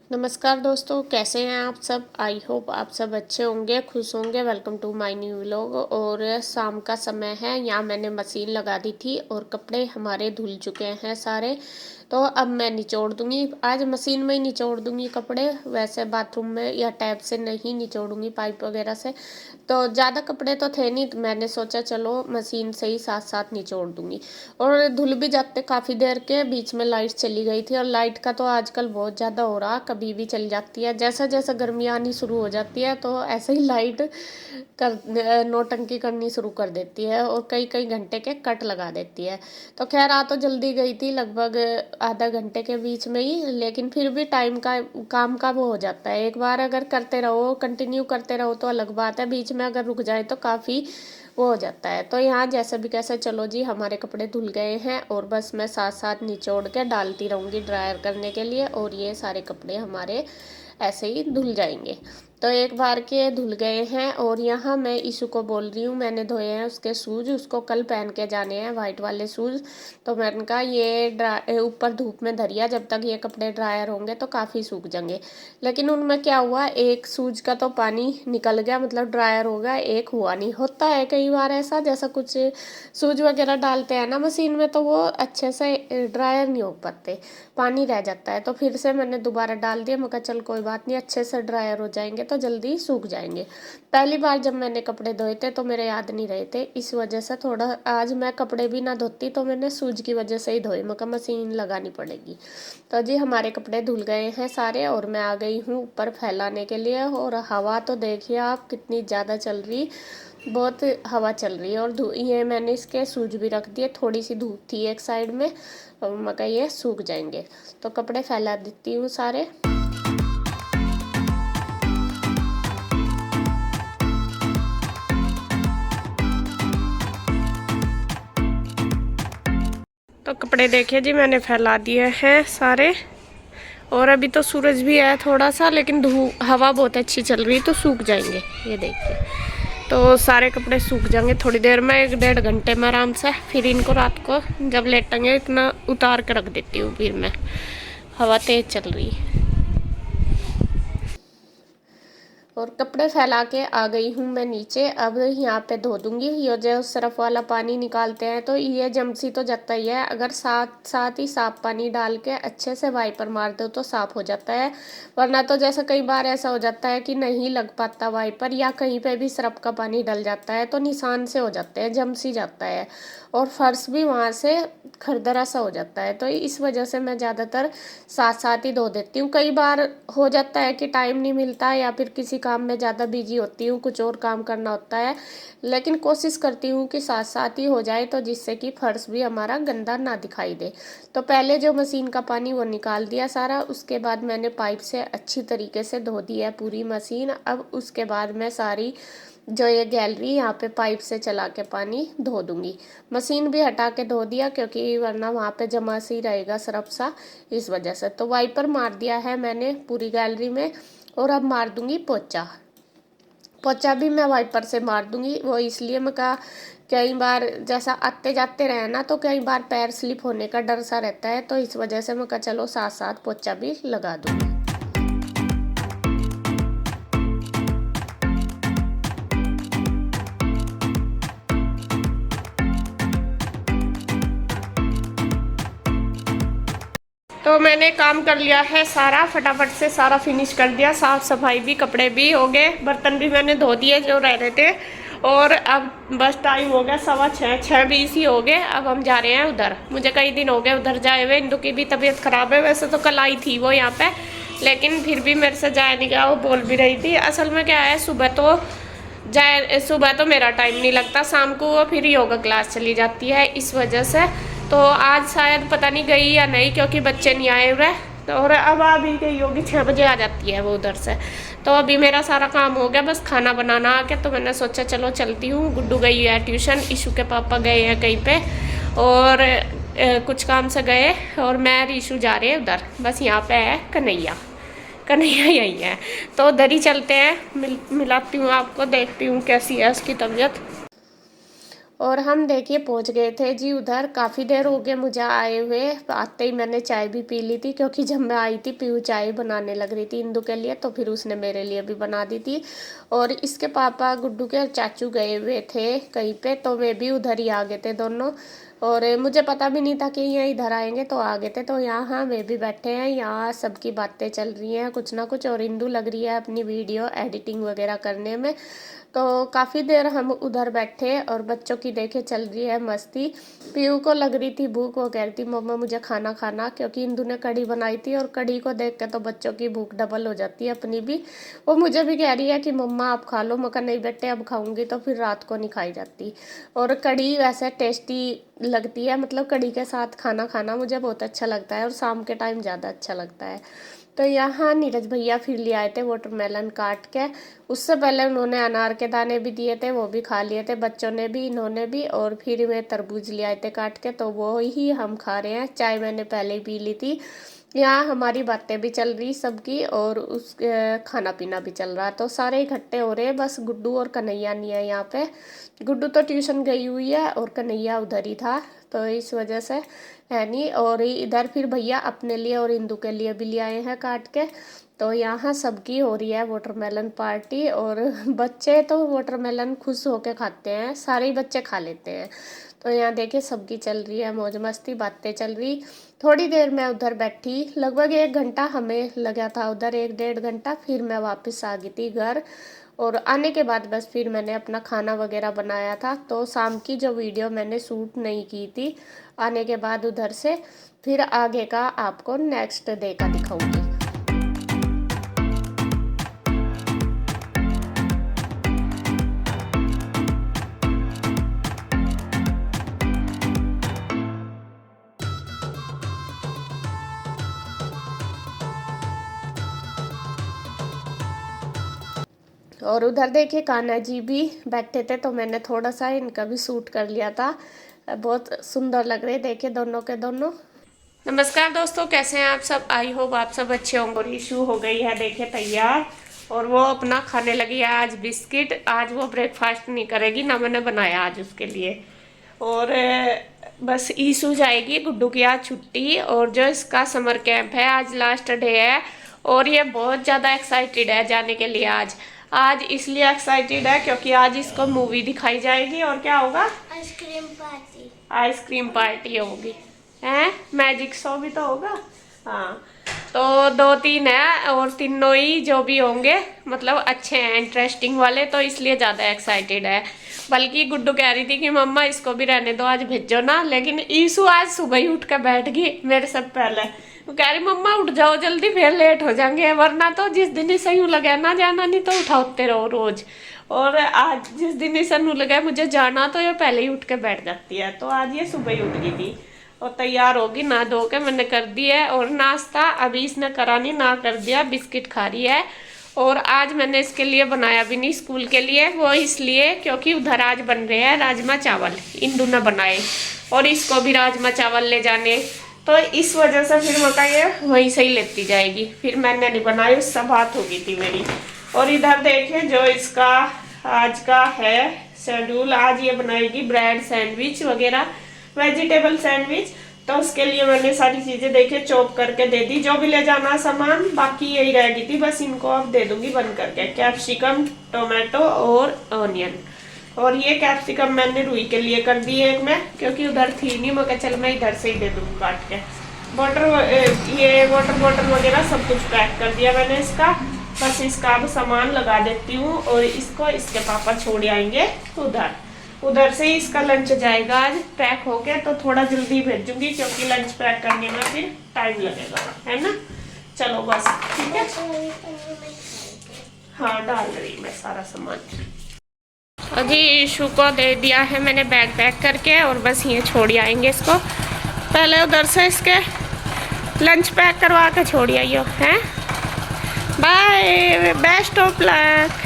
नमस्कार दोस्तों, कैसे हैं आप सब। आई होप आप सब अच्छे होंगे, खुश होंगे। Welcome to my new vlog. और शाम का समय है, यहाँ मैंने मशीन लगा दी थी और कपड़े हमारे धुल चुके हैं सारे। तो अब मैं निचोड़ दूंगी, आज मशीन में ही निचोड़ दूंगी कपड़े। वैसे बाथरूम में या टैप से नहीं निचोड़ूंगी, पाइप वगैरह से। तो ज़्यादा कपड़े तो थे नहीं, तो मैंने सोचा चलो मशीन से ही साथ साथ निचोड़ दूंगी। और धुल भी जाते काफ़ी देर के। बीच में लाइट चली गई थी, और लाइट का तो आजकल बहुत ज़्यादा हो रहा, कभी भी चली जाती है। जैसा जैसा गर्मी आनी शुरू हो जाती है तो ऐसे ही लाइट नौटंकी करनी शुरू कर देती है, और कई कई घंटे के कट लगा देती है। तो खैर आ तो जल्दी गई थी, लगभग आधा घंटे के बीच में ही, लेकिन फिर भी टाइम का काम का वो हो जाता है। एक बार अगर करते रहो, कंटिन्यू करते रहो तो अलग बात है, बीच में अगर रुक जाए तो काफ़ी वो हो जाता है। तो यहाँ जैसे भी कैसे, चलो जी, हमारे कपड़े धुल गए हैं और बस मैं साथ साथ निचोड़ के डालती रहूँगी ड्रायर करने के लिए, और ये सारे कपड़े हमारे ऐसे ही धुल जाएंगे। तो एक बार के धुल गए हैं। और यहाँ मैं ईशु को बोल रही हूँ, मैंने धोए हैं उसके शूज़, उसको कल पहन के जाने हैं, वाइट वाले शूज़। तो मैंने कहा ये ऊपर धूप में धरिया, जब तक ये कपड़े ड्रायर होंगे तो काफ़ी सूख जाएंगे। लेकिन उनमें क्या हुआ, एक शूज़ का तो पानी निकल गया, मतलब ड्रायर हो गया, एक हुआ नहीं। होता है कई बार ऐसा, जैसा कुछ शूज़ वगैरह डालते हैं ना मशीन में, तो वो अच्छे से ड्रायर नहीं हो पाते, पानी रह जाता है। तो फिर से मैंने दोबारा डाल दिया, मैं कहा चल कोई बात नहीं, अच्छे से ड्रायर हो जाएंगे तो जल्दी सूख जाएंगे। पहली बार जब मैंने कपड़े धोए थे तो मेरे याद नहीं रहे थे, इस वजह से थोड़ा आज मैं कपड़े भी ना धोती तो मैंने सूज की वजह से ही धोए, मैं कहा मशीन लगानी पड़ेगी। तो जी हमारे कपड़े धुल गए हैं सारे, और मैं आ गई हूँ ऊपर फैलाने के लिए। और हवा तो देखिए आप कितनी ज़्यादा चल रही, बहुत हवा चल रही है। और ये मैंने इसके सूज भी रख दिए, थोड़ी सी धूप थी एक साइड में, और मैं कहा ये सूख जाएंगे। तो कपड़े फैला देती हूँ सारे। तो कपड़े देखिए जी, मैंने फैला दिए हैं सारे। और अभी तो सूरज भी है थोड़ा सा, लेकिन धूप हवा बहुत अच्छी चल रही, तो सूख जाएंगे। ये देखिए, तो सारे कपड़े सूख जाएंगे थोड़ी देर में, 1-1.5 घंटे में आराम से। फिर इनको रात को जब लेटेंगे इतना उतार के रख देती हूँ फिर मैं, हवा तेज चल रही है। और कपड़े फैला के आ गई हूँ मैं नीचे। अब यहाँ पे धो दूंगी। ये जो सरफ वाला पानी निकालते हैं तो ये जमसी तो जाता ही है, अगर साथ साथ ही साफ पानी डाल के अच्छे से वाइपर मार दो तो साफ हो जाता है। वरना तो जैसे कई बार ऐसा हो जाता है कि नहीं लग पाता वाइपर, या कहीं पे भी सरफ का पानी डल जाता है तो निशान से हो जाते हैं, जमसी जाता है, और फर्श भी वहाँ से खरदरा सा हो जाता है। तो इस वजह से मैं ज़्यादातर साथ साथ ही धो देती हूँ। कई बार हो जाता है कि टाइम नहीं मिलता, या फिर किसी काम में ज़्यादा बिजी होती हूँ, कुछ और काम करना होता है, लेकिन कोशिश करती हूँ कि साथ साथ ही हो जाए, तो जिससे कि फर्श भी हमारा गंदा ना दिखाई दे। तो पहले जो मशीन का पानी वो निकाल दिया सारा, उसके बाद मैंने पाइप से अच्छी तरीके से धो दिया है पूरी मशीन। अब उसके बाद मैं सारी जो ये गैलरी यहाँ पे पाइप से चला के पानी धो दूंगी। मशीन भी हटा के धो दिया, क्योंकि वरना वहाँ पे जमा सी रहेगा सरफ सा, इस वजह से। तो वाइपर मार दिया है मैंने पूरी गैलरी में। और अब मार दूंगी पोछा। पोछा भी मैं वाइपर से मार दूंगी। वो इसलिए मैं कहा, कई बार जैसा आते जाते रहे ना, तो कई बार पैर स्लिप होने का डर सा रहता है, तो इस वजह से मैं कहा चलो साथ साथ पोछा भी लगा दूंगी। तो मैंने काम कर लिया है सारा, फटाफट से सारा फिनिश कर दिया, साफ सफाई भी, कपड़े भी हो गए, बर्तन भी मैंने धो दिए जो रह रहे थे। और अब बस टाइम हो गया 6:15, 6:20 ही हो गए। अब हम जा रहे हैं उधर, मुझे कई दिन हो गए उधर जाए हुए। इंदु की भी तबीयत खराब है, वैसे तो कल आई थी वो यहाँ पे, लेकिन फिर भी मेरे से जाया नहीं गया। वो बोल भी रही थी, असल में क्या है, सुबह तो मेरा टाइम नहीं लगता, शाम को वो फिर योगा क्लास चली जाती है, इस वजह से। तो आज शायद पता नहीं गई या नहीं, क्योंकि बच्चे नहीं आए हुए। तो और अब अभी गई होगी, 6 बजे आ जाती है वो उधर से। तो अभी मेरा सारा काम हो गया, बस खाना बनाना आ गया। तो मैंने सोचा चलो चलती हूँ। गुड्डू गई है ट्यूशन, ईशू के पापा गए हैं कहीं पे, और कुछ काम से गए, और मैं और ईशू जा रहे हैं उधर। बस यहाँ पे है कन्हैया, कन्हैया यही है। तो उधर ही चलते हैं, मिलाती हूँ आपको, देखती हूँ कैसी है उसकी तबीयत। और हम देखिए पहुंच गए थे जी उधर। काफ़ी देर हो गए मुझे आए हुए, आते ही मैंने चाय भी पी ली थी, क्योंकि जब मैं आई थी पीयू चाय बनाने लग रही थी इंदू के लिए, तो फिर उसने मेरे लिए भी बना दी थी। और इसके पापा गुड्डू के चाचू गए हुए थे कहीं पे, तो वे भी उधर ही आ गए थे दोनों। और मुझे पता भी नहीं था कि ये इधर आएंगे, तो आ गए थे। तो यहाँ वे भी बैठे हैं, यहाँ सबकी बातें चल रही हैं कुछ ना कुछ, और इंदू लग रही है अपनी वीडियो एडिटिंग वगैरह करने में। तो काफ़ी देर हम उधर बैठे और बच्चों की देखे चल रही है मस्ती। पीयू को लग रही थी भूख, वो कह रही थी मम्मा मुझे खाना खाना, क्योंकि इंदू ने कढ़ी बनाई थी, और कढ़ी को देख के तो बच्चों की भूख डबल हो जाती है अपनी भी। वो मुझे भी कह रही है कि मम्मा आप खा लो, मैं कहा नहीं बेटे अब खाऊंगी तो फिर रात को नहीं खाई जाती। और कढ़ी वैसे टेस्टी लगती है, मतलब कढ़ी के साथ खाना खाना मुझे बहुत अच्छा लगता है, और शाम के टाइम ज़्यादा अच्छा लगता है। तो यहाँ नीरज भैया फिर ले आए थे वाटरमेलन काट के। उससे पहले उन्होंने अनार के दाने भी दिए थे, वो भी खा लिए थे बच्चों ने भी, इन्होंने भी। और फिर वे तरबूज ले आए थे काट के, तो वो ही हम खा रहे हैं। चाय मैंने पहले ही पी ली थी। यहाँ हमारी बातें भी चल रही सबकी, और उस खाना पीना भी चल रहा, तो सारे इकट्ठे हो रहे हैं। बस गुड्डू और कन्हैया नहीं है यहाँ पे। गुड्डू तो ट्यूशन गई हुई है और कन्हैया उधर ही था, तो इस वजह से है नहीं। और इधर फिर भैया अपने लिए और इंदू के लिए भी ले आए हैं काट के। तो यहाँ सबकी हो रही है वाटरमेलन पार्टी, और बच्चे तो वाटरमेलन खुश होके खाते हैं, सारे ही बच्चे खा लेते हैं। तो यहाँ देखिए सबकी चल रही है मौज मस्ती, बातें चल रही। थोड़ी देर मैं उधर बैठी, लगभग 1 घंटा हमें लगा था उधर, 1 डेढ़ घंटा। फिर मैं वापस आ गई थी घर, और आने के बाद बस फिर मैंने अपना खाना वगैरह बनाया था। तो शाम की जो वीडियो मैंने शूट नहीं की थी आने के बाद उधर से, फिर आगे का आपको नेक्स्ट डे का दिखाऊंगी। और उधर देखिए कान्हा जी भी बैठे थे, तो मैंने थोड़ा सा इनका भी शूट कर लिया था। बहुत सुंदर लग रहे देखिए दोनों के दोनों। नमस्कार दोस्तों, कैसे हैं आप सब? आई होप आप सब अच्छे होंगे। और इशू हो गई है देखिए तैयार, और वो अपना खाने लगी है आज बिस्किट। आज वो ब्रेकफास्ट नहीं करेगी ना, मैंने बनाया आज उसके लिए। और बस ईशू जाएगी, गुड्डू की आज छुट्टी, और जो इसका समर कैंप है आज लास्ट डे है। और ये बहुत ज़्यादा एक्साइटेड है जाने के लिए। आज इसलिए एक्साइटेड है क्योंकि आज इसको मूवी दिखाई जाएगी, और क्या होगा? Ice cream party. आइसक्रीम पार्टी होगी, हैं? मैजिक शो भी तो होगा। हाँ, तो 2-3 है, और तीनों ही जो भी होंगे मतलब अच्छे हैं, इंटरेस्टिंग वाले, तो इसलिए ज़्यादा एक्साइटेड है। बल्कि गुड्डू कह रही थी कि मम्मा इसको भी रहने दो, आज भेजो ना, लेकिन ईशू आज सुबह ही उठ कर बैठ गई मेरे से पहले। वो कह रही मम्मा उठ जाओ जल्दी, फिर लेट हो जाएंगे, वरना तो जिस दिन ही सही लगे ना जाना, नहीं तो उठाते रहो रोज। और आज जिस दिन ही सनू लगा मुझे जाना, तो ये पहले ही उठ के बैठ जाती है। तो आज ये सुबह ही उठ गई थी, और तैयार होगी, ना धो के मैंने कर दी है। और नाश्ता अभी इसने करा नहीं, ना कर दिया, बिस्किट खा रही है। और आज मैंने इसके लिए बनाया भी नहीं स्कूल के लिए, वो इसलिए क्योंकि उधर आज बन रहे हैं राजमा चावल, इंदू ने बनाए, और इसको भी राजमा चावल ले जाने, तो इस वजह से फिर मैं कहा ये वहीं से ही लेती जाएगी। फिर मैंने नहीं बनाई, उससे बात हो गई थी मेरी। और इधर देखें जो इसका आज का है शेड्यूल, आज ये बनाएगी ब्रेड सैंडविच वगैरह, वेजिटेबल सैंडविच। तो उसके लिए मैंने सारी चीजें देखे चॉप करके दे दी, जो भी ले जाना सामान, बाकी यही रह गई थी, बस इनको अब दे दूंगी बन करके, कैप्सिकम, टोमेटो और ऑनियन। और ये कैप्सिकम मैंने रुई के लिए कर दी एक में, क्योंकि उधर थी नहीं, मैं चल मैं इधर से ही दे दूंगी काट के। ये वाटर बॉटल वगैरह सब कुछ पैक कर दिया मैंने इसका, बस इसका अब सामान लगा देती हूँ। और इसको इसके पापा छोड़ आएंगे उधर से ही इसका लंच जाएगा आज पैक होके, तो थोड़ा जल्दी भेजूंगी क्योंकि लंच पैक करने में फिर टाइम लगेगा, है ना। चलो बस ठीक है, हाँ डाल रही मैं सारा सामान। अजी ईशू को दे दिया है मैंने बैग पैक करके, और बस ये छोड़ आएंगे इसको। पहले उधर से इसके लंच पैक करवा के छोड़ आइयो, हैं। Bye, best of luck.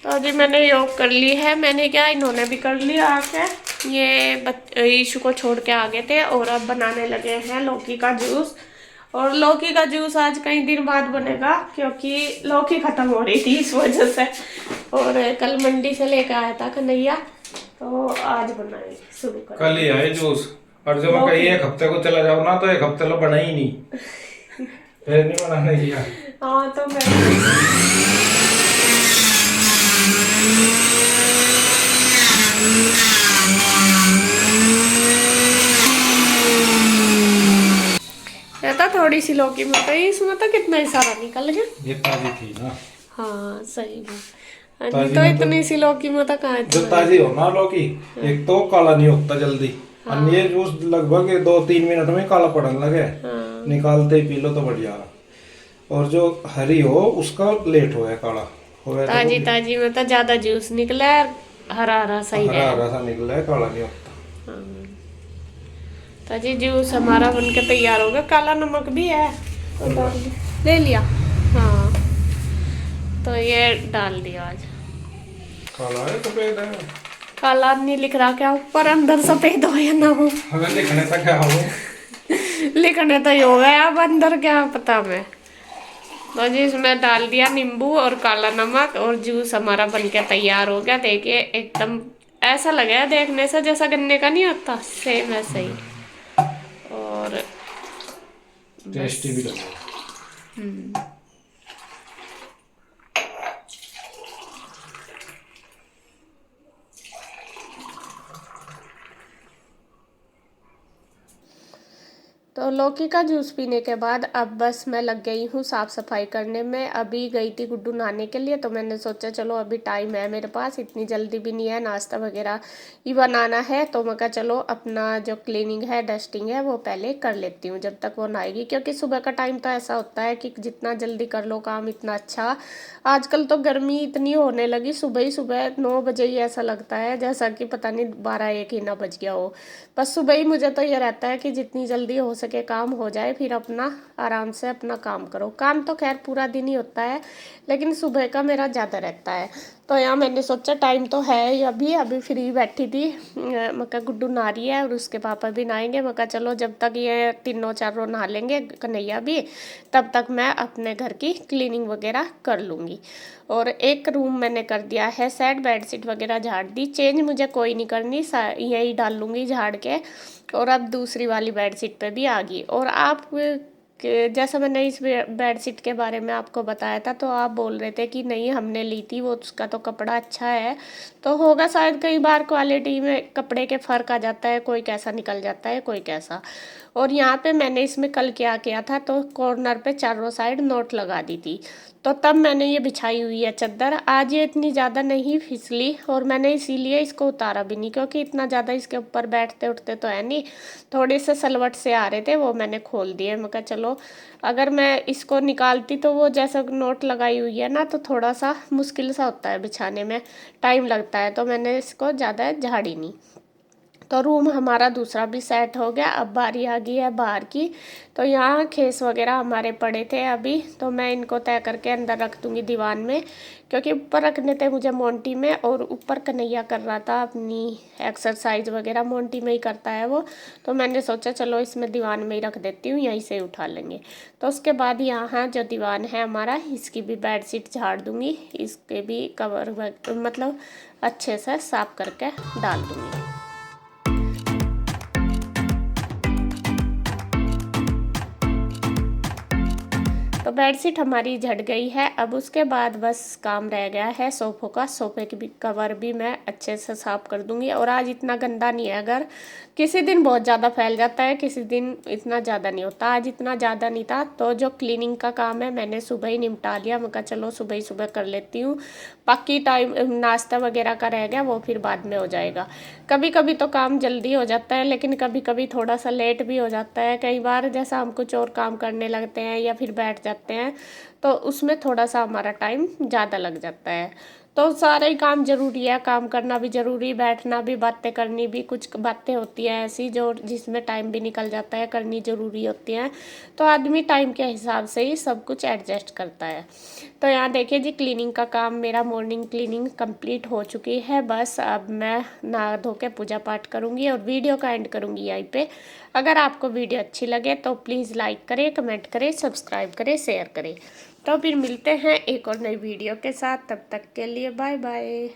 तो अभी मैंने योग कर ली है, मैंने क्या इन्होंने भी कर लिया आके, ये ईशू को छोड़ के आ गए थे। और अब बनाने लगे हैं लौकी का जूस, और लौकी का जूस आज कई दिन बाद बनेगा क्योंकि लौकी खत्म हो रही थी इस वजह से। और कल मंडी से लेकर आया था कन्हैया, तो आज बनाए शुरू कर। कल ही आए जूस, और जब मैं कहीं एक हफ्ते को चला जाऊँ ना तो एक हफ्ते लो बना ही नहीं। फिर नहीं बनाने दिया। हाँ तो मैं कहता थोड़ी सी लौकी में तो इसमें तो कितना ही सारा निकल गया। ये ताजी थी ना। हाँ सही में, नहीं ताजी तो में इतनी सी लौकी में तो कहाँ जो इतना। ताजी हो ना लौकी, एक तो काला नहीं होता जल्दी, और ये जूस लगभग 2-3 मिनट में काला पड़ने लगे। हाँ निकालते ही पी लो तो बढ़िया। और जो हरी हो उसका लेट हो काला हो गया, ताजी ताजी में तो ज्यादा जूस निकला है, हरा हरा सही हरा है। हरा सा निकला है, काला नहीं होता। हाँ। ताजी जूस हमारा बनके तैयार हो गया। काला नमक भी है तो डाल दिया। ले लिया। हाँ तो ये डाल दिया आज। काला है सफेद है, काला नहीं लिख रहा क्या ऊपर, अंदर सफेद हो या ना हो। हमें लिखने तक क्या हो। लिखने तो ये हो गया, अब अंदर क्या पता मैं। तो जी इसमें डाल दिया नींबू और काला नमक, और जूस हमारा बनके तैयार हो गया। देखिए एकदम ऐसा लगा देखने से जैसा गन्ने का नहीं होता, सेम ऐसा ही। और टेस्टी भी लगे। तो लौकी का जूस पीने के बाद अब बस मैं लग गई हूँ साफ़ सफाई करने में। अभी गई थी गुड्डू नहाने के लिए, तो मैंने सोचा चलो अभी टाइम है मेरे पास, इतनी जल्दी भी नहीं है, नाश्ता वगैरह ही बनाना है। तो मैं कहा चलो अपना जो क्लीनिंग है डस्टिंग है वो पहले कर लेती हूँ जब तक वो नहाएगी, क्योंकि सुबह का टाइम तो ऐसा होता है कि जितना जल्दी कर लो काम इतना अच्छा। आजकल तो गर्मी इतनी होने लगी, सुबह ही सुबह 9 बजे ही ऐसा लगता है जैसा कि पता नहीं 12-1 ही ना बज गया हो। बस सुबह ही मुझे तो ये रहता है कि जितनी जल्दी हो सके काम हो जाए, फिर अपना आराम से अपना काम करो। काम तो खैर पूरा दिन ही होता है, लेकिन सुबह का मेरा ज़्यादा रहता है। तो यहाँ मैंने सोचा टाइम तो है ही, अभी अभी फ्री बैठी थी। मैं कहा गुड्डू नहा रही है और उसके पापा भी नहाएंगे। मैं कहा चलो जब तक ये तीनों चारों नहा लेंगे, कन्हैया भी, तब तक मैं अपने घर की क्लीनिंग वगैरह कर लूँगी। और एक रूम मैंने कर दिया है सेट, बेडशीट वगैरह झाड़ दी। चेंज मुझे कोई नहीं करनी, यही डाल लूँगी झाड़ के। और अब दूसरी वाली बेडशीट पे भी आ गई। और आप जैसा मैंने इस बेडशीट के बारे में आपको बताया था, तो आप बोल रहे थे कि नहीं हमने ली थी वो, उसका तो कपड़ा अच्छा है। तो होगा शायद, कई बार क्वालिटी में कपड़े के फ़र्क आ जाता है, कोई कैसा निकल जाता है कोई कैसा। और यहाँ पे मैंने इसमें कल क्या किया था, तो कॉर्नर पे चारों साइड नोट लगा दी थी, तो तब मैंने ये बिछाई हुई है चादर। आज ये इतनी ज़्यादा नहीं फिसली, और मैंने इसीलिए इसको उतारा भी नहीं, क्योंकि इतना ज़्यादा इसके ऊपर बैठते उठते तो है नहीं। थोड़े से सलवट से आ रहे थे, वो मैंने खोल दिए। मैं कहा चलो अगर मैं इसको निकालती तो वो जैसा नोट लगाई हुई है ना, तो थोड़ा सा मुश्किल सा होता है बिछाने में, टाइम लगता है। तो मैंने इसको ज़्यादा झाड़ी नहीं। तो रूम हमारा दूसरा भी सेट हो गया। अब बारी आ गई है बाहर की। तो यहाँ खेस वगैरह हमारे पड़े थे अभी, तो मैं इनको तय करके अंदर रख दूँगी दीवान में, क्योंकि ऊपर रखने थे मुझे मोंटी में। और ऊपर कन्हैया कर रहा था अपनी एक्सरसाइज वगैरह, मोंटी में ही करता है वो। तो मैंने सोचा चलो इसमें दीवान में ही रख देती हूँ, यहीं से उठा लेंगे। तो उसके बाद यहाँ जो दीवान है हमारा, इसकी भी बेडशीट झाड़ दूँगी, इसके भी कवर मतलब अच्छे से साफ करके डाल दूँगी। तो बेडशीट हमारी झड़ गई है। अब उसके बाद बस काम रह गया है सोफ़ों का। सोफ़े की भी कवर भी मैं अच्छे से साफ़ कर दूंगी। और आज इतना गंदा नहीं है, अगर किसी दिन बहुत ज़्यादा फैल जाता है, किसी दिन इतना ज़्यादा नहीं होता। आज इतना ज़्यादा नहीं था, तो जो क्लीनिंग का काम है मैंने सुबह ही निपटा लिया। मैं कहा चलो सुबह ही सुबह कर लेती हूँ, बाकी टाइम नाश्ता वगैरह का रह गया वो फिर बाद में हो जाएगा। कभी कभी तो काम जल्दी हो जाता है, लेकिन कभी कभी थोड़ा सा लेट भी हो जाता है। कई बार जैसा हम कुछ और काम करने लगते हैं या फिर बैठ जाते हैं, तो उसमें थोड़ा सा हमारा टाइम ज़्यादा लग जाता है। तो सारे ही काम जरूरी है, काम करना भी जरूरी, बैठना भी, बातें करनी भी, कुछ बातें होती हैं ऐसी जो जिसमें टाइम भी निकल जाता है, करनी जरूरी होती हैं। तो आदमी टाइम के हिसाब से ही सब कुछ एडजस्ट करता है। तो यहाँ देखिए जी, क्लीनिंग का काम, मेरा मॉर्निंग क्लीनिंग कंप्लीट हो चुकी है। बस अब मैं नहा धो के पूजा पाठ करूँगी और वीडियो का एंड करूँगी यहीं पे। अगर आपको वीडियो अच्छी लगे तो प्लीज़ लाइक करें, कमेंट करें, सब्सक्राइब करें, शेयर करें। तो फिर मिलते हैं एक और नई वीडियो के साथ, तब तक के लिए बाय बाय।